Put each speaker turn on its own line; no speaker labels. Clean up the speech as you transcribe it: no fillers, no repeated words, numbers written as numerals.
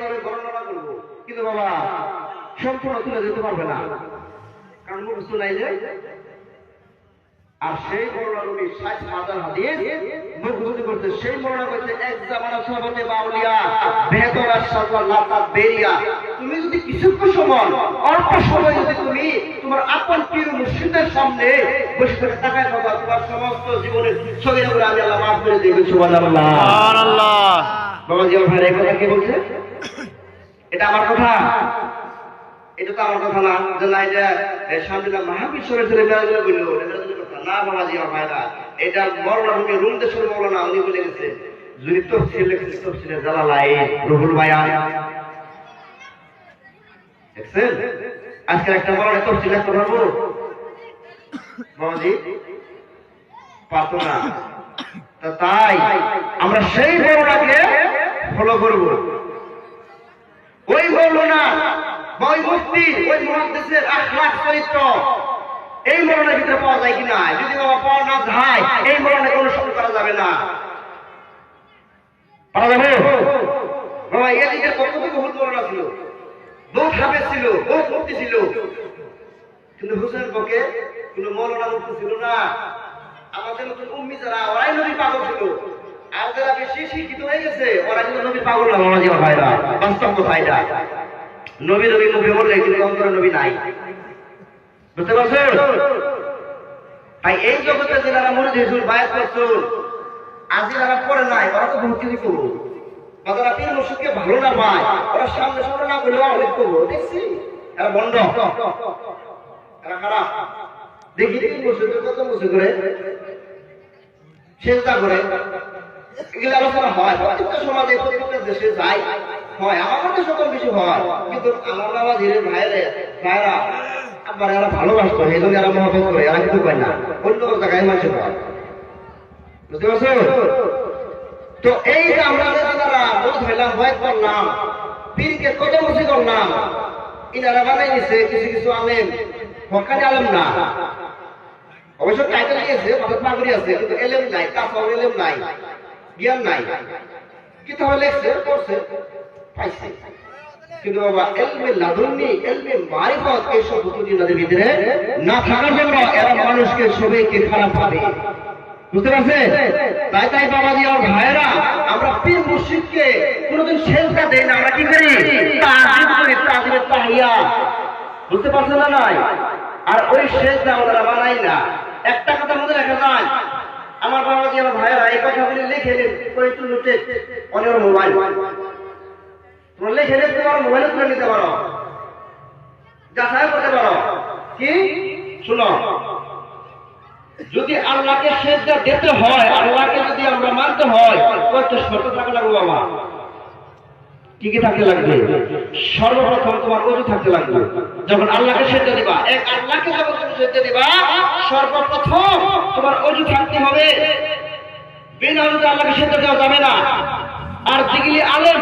এইভাবে বর্ণনা করবো, কিন্তু বাবা সম্পূর্ণ তুলে দিতে পারবে না, কারণ মুখস্থ নাই যে। আর সেই বর্ণনা নবী 60,000 হাদিস মুখস্থ করতে, সেই বর্ণনা করতে এক জামানা সাহাবাতে বাউলিয়া বেহতরা সাওয়াল লাতাত বেরিয়া। তুমি যদি কিছুক্ষণ সময়, অল্প সময় যদি তুমি তোমার আপন পীর মুর্শিদের সামনে বসে থেকে তাকায় বাবা, তোমার সমস্ত জীবনের সগীরাগুলো আমি আল্লাহ মাফ করে দেব। সুবহানাল্লাহ সুবহানাল্লাহ। বাবা জি ভাই এই কথা কি বলছে? এটা আমার কথা, এটা তো আমার কথা না, যে না এটা শান্তিলা মাহাবিশ্বরের ছেলে মেয়েরা বললো কথা না। বাবা জি ভাইরা, এটা মৌলানা রুম দেশের মৌলানা উনি বলে গেছে, যদি তফসির লিখেছে তফসিরে জালালাইন রুহুল বায়ান দেখছেন। আজকে একটা মৌলানা তফসির লিখতে পারবো বাবা জি? পারতো না। তাই আমরা সেই মৌলানাকে ফলো করবো। ওই মৌলানা, ওই মুফতি, ওই মুহাদ্দিসের আখলাক চরিত্র এই মৌলানার ভিতরে পাওয়া যায় কিনা? যদি বাবা পাওয়া না যায়, এই মৌলানাকে অনুসরণ করা যাবে না। পাওয়া যাবে বাবা? এদিকে কত বহুত মৌলানা ছিল, বহুত হাফেজ ছিল, বহুত মুফতি ছিল, কিন্তু হুসেনের পক্ষে কোনো মৌলানা মুফতি ছিল না। আমাদের মতন উম্মি যারা, ওরাই নবী পাগল ছিল। আর যারা বেশি শিক্ষিত হয়ে গেছে, ওরা কিন্তু নবী পাগল না। বাবা জি ভাইরা, বাস্তব কথা এটা। নবী নবী মুখে বললে কিন্তু অন্তরে নবী নাই, বুঝতে পারছেন? তাই এই জগতে যারা মুরিদ হিজুর বায়াত করছেন, আজ যারা পড়ে নাই, ওরা তো বহুত কিছু করবো। বা যারা পীর মুর্শিদকে ভালো না পায়, ওরা সামনে সামনে না বললে অনেক করবো। দেখছি এরা বন্ধ, এরা খারাপ। দেখি পীর মুর্শিদকে কত মুছে করে চেষ্টা করে, এগুলো আলোচনা হয় প্রত্যেকটা সমাজে, প্রত্যেকটা দেশে যাই হয়, আমার মধ্যে সকল কিছু হয়। কিন্তু আমার বাবা ধীরে ভাইরা আবার এরা ভালোবাসতো, এই জন্য এরা মহব্বত করে, এরা কিন্তু পায় না, অন্য জায়গায় মানুষ হয়। বুঝতে পারছো? তো এই যে আমরা যারা বোধ হইলাম, ভয় করলাম, পীরকে কত মুসি করলাম, ইনারা বানাই নিছে কিছু কিছু আলেম, হকানি আলেম না। অবশ্য টাইটেল দিয়েছে, মাথায় পাগড়ি আছে, কিন্তু এলেম নাই, কাফার এলেম নাই, জ্ঞান নাই। কি তাহলে লেখছে, করছে, পাইছে, কিন্তু বাবা এলমে লাদুন্নি, এলমে মারিফত এইসব বুঝুদের ভিতরে না থাকার জন্য এরা মানুষকে সবাইকে খারাপ ভাবে। বুঝতে পারছেন? তাই বাবাজি আর ভাইয়েরা, আমরা পীর মুর্শিদকে কোনোদিন সেজদা দেই না, আমরা কি করি? তাজিম করি, তাজিমের তাহিয়া। বুঝতে পারছেন না? নাই। আর ওই সেজদা আমরা বানাই না। একটা কথা মনে রাখা যায়, আমার বাবাজি আমার ভাইয়েরা এই কথাগুলি লিখে নেন করে একটু নোটে অনেক মোবাইল, তোমরা লিখে নিতে পারো, মোবাইলে তুলে নিতে পারো, যাচাই করতে পারো। কি শুনো, যদি আল্লাহকে সেজদা দিতে হয়, আল্লাহকে যদি আমরা মানতে হয়, কয়টা শর্ত থাকা লাগবে বাবা? কি কি থাকতে লাগবে? সর্বপ্রথম তোমার ওযু থাকতে লাগবে। যখন আল্লাহকে সেজদা দিবা, এক আল্লাহকে যখন তুমি সেজদা দিবা, সর্বপ্রথম তোমার ওযু থাকতে হবে। বিনা ওযুতে আল্লাহকে সেজদা দেওয়া যাবে না। আর দিগলি আলেম